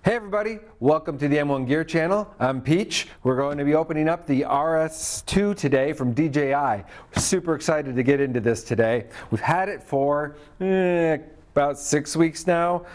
Hey everybody, welcome to the M1 Gear channel. I'm Peach. We're going to be opening up the RS2 today from DJI. We're super excited to get into this today. We've had it for about 6 weeks now.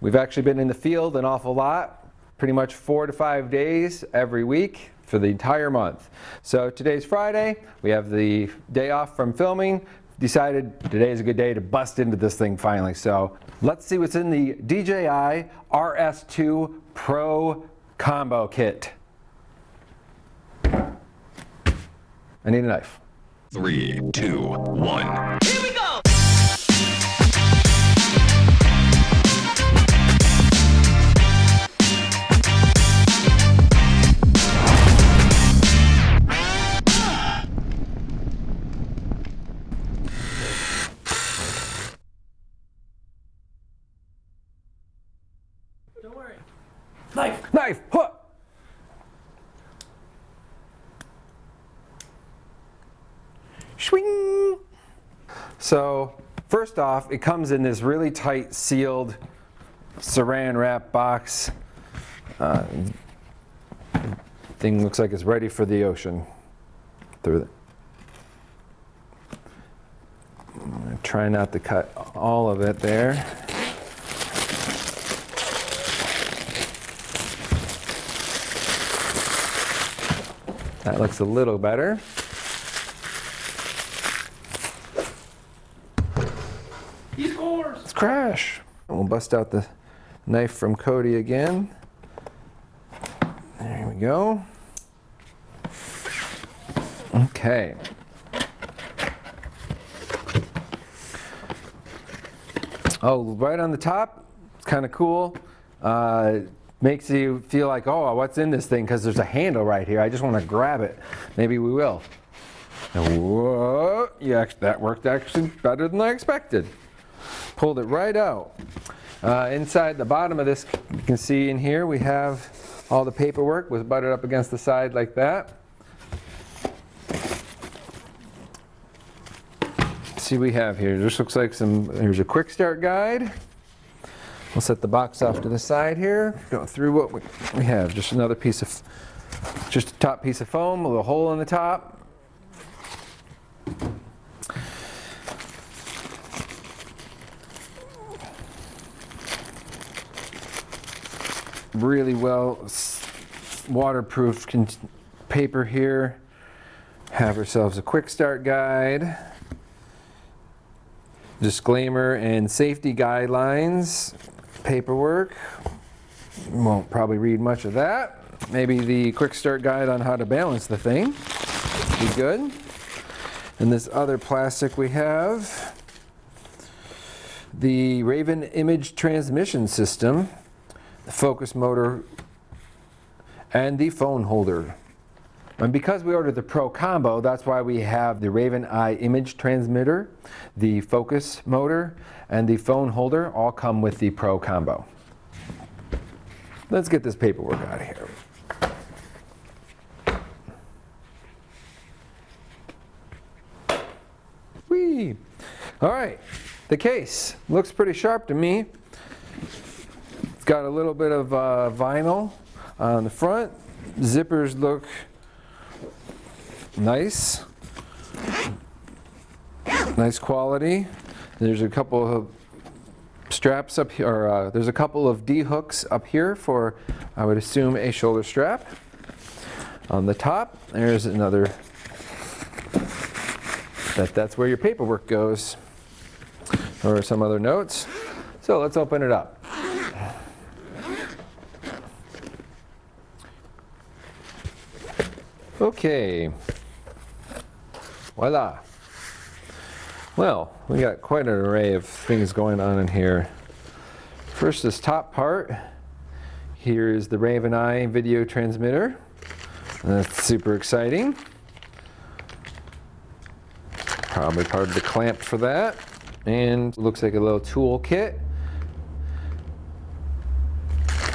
We've actually been in the field an awful lot, pretty much 4 to 5 days every week for the entire month. So today's Friday, we have the day off from filming. Decided today is a good day to bust into this thing finally. So let's see what's in the DJI RS2 Pro Combo Kit. I need a knife. 3, 2, 1. Here we go! Don't worry. Knife! Knife! Huh. Swing! So first off, it comes in this really tight sealed saran wrap box. Thing looks like it's ready for the ocean. I'm gonna try not to cut all of it there. That looks a little better. Let's crash. We'll bust out the knife from Cody again. There we go. Okay. Oh, right on the top, it's kind of cool. Makes you feel like, oh, what's in this thing? Because there's a handle right here. I just want to grab it. Maybe we will. Whoa, yeah, that worked actually better than I expected. Pulled it right out. Inside the bottom of this, you can see in here we have all the paperwork was butted up against the side like that. Let's see what we have here. This looks like here's a quick start guide. We'll set the box off to the side here. Go through what we have. Just another piece of, just a top piece of foam with a hole in the top. Really well waterproof paper here. Have ourselves a quick start guide. Disclaimer and safety guidelines. Paperwork. Won't probably read much of that. Maybe the quick start guide on how to balance the thing. Be good. And this other plastic we have. The Raven image transmission system. The focus motor. And the phone holder. And because we ordered the Pro Combo, that's why we have the RavenEye image transmitter, the focus motor, and the phone holder all come with the Pro Combo. Let's get this paperwork out of here. Whee! All right, the case looks pretty sharp to me. It's got a little bit of vinyl on the front. Zippers look nice quality. There's a couple of straps up here, or there's a couple of D hooks up here for, I would assume, a shoulder strap. On the top, there's another, that's where your paperwork goes, or some other notes. So let's open it up. Okay. Voila. Well, we got quite an array of things going on in here. First, this top part. Here is the RavenEye video transmitter. That's super exciting. Probably part of the clamp for that. And looks like a little tool kit.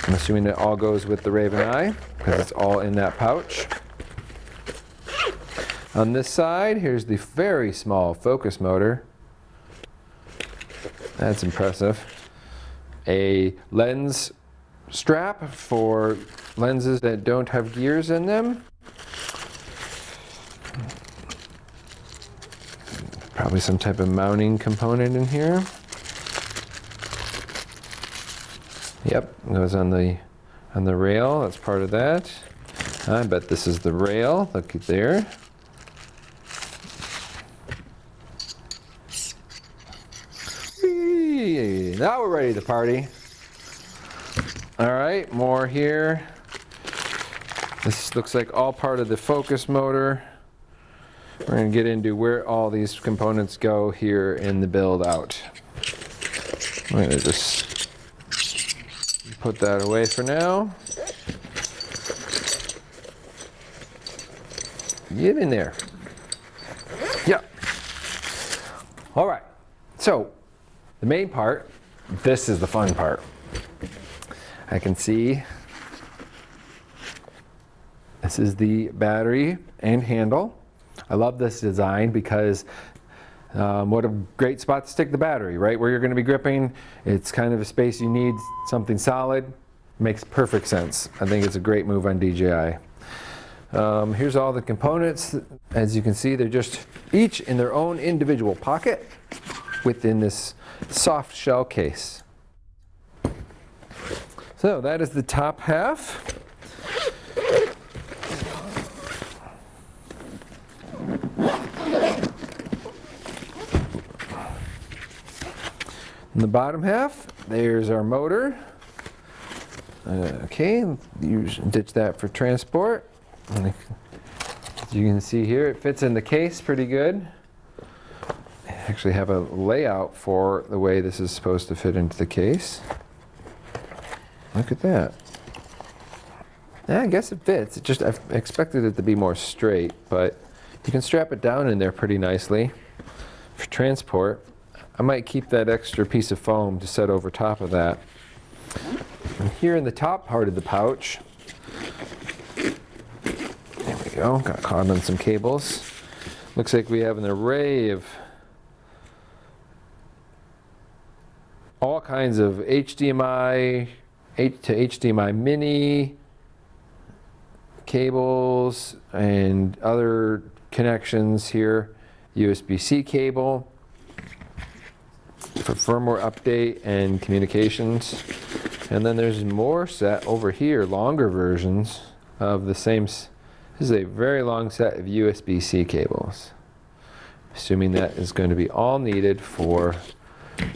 I'm assuming it all goes with the RavenEye because it's all in that pouch. On this side, here's the very small focus motor. That's impressive. A lens strap for lenses that don't have gears in them. Probably some type of mounting component in here. Yep, it goes on the rail. That's part of that. I bet this is the rail. Look at there. Whee! Now we're ready to party. All right, more here. This looks like all part of the focus motor. We're going to get into where all these components go here in the build out. I'm going to just put that away for now. Get in there. Yeah. All right. So the main part, this is the fun part. I can see this is the battery and handle. I love this design because what a great spot to stick the battery, right where you're going to be gripping. It's kind of a space you need something solid. Makes perfect sense. I think it's a great move on DJI. Here's all the components. As you can see, they're just each in their own individual pocket within this soft shell case. So that is the top half. In the bottom half, there's our motor. Okay, you ditch that for transport. As you can see here, it fits in the case pretty good. I actually have a layout for the way this is supposed to fit into the case. Look at that. Yeah, I guess it fits. It just, I expected it to be more straight, but you can strap it down in there pretty nicely for transport. I might keep that extra piece of foam to set over top of that. And here in the top part of the pouch, there we go, got caught on some cables. Looks like we have an array of all kinds of HDMI to HDMI mini cables and other connections here. USB-C cable for firmware update and communications. And then there's more set over here, longer versions of the same. This is a very long set of USB-C cables. Assuming that is going to be all needed for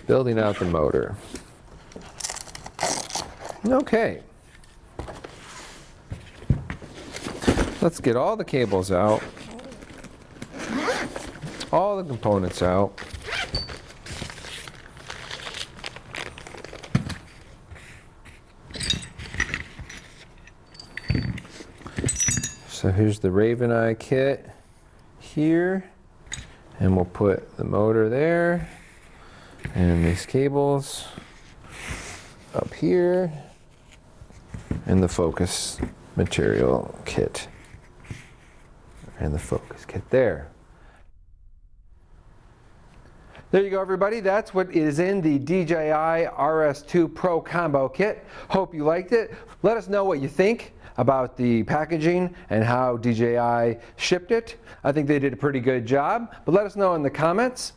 building out the motor. Okay. Let's get all the cables out. All the components out. So here's the RavenEye kit here, and we'll put the motor there, and these cables up here, and the focus material kit, and the focus kit there. There you go, everybody. That's what is in the DJI RS2 Pro Combo Kit. Hope you liked it. Let us know what you think about the packaging and how DJI shipped it. I think they did a pretty good job, but let us know in the comments.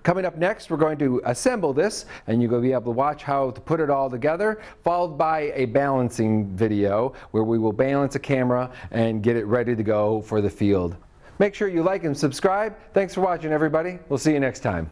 Coming up next, we're going to assemble this, and you're going to be able to watch how to put it all together, followed by a balancing video where we will balance a camera and get it ready to go for the field. Make sure you like and subscribe. Thanks for watching, everybody. We'll see you next time.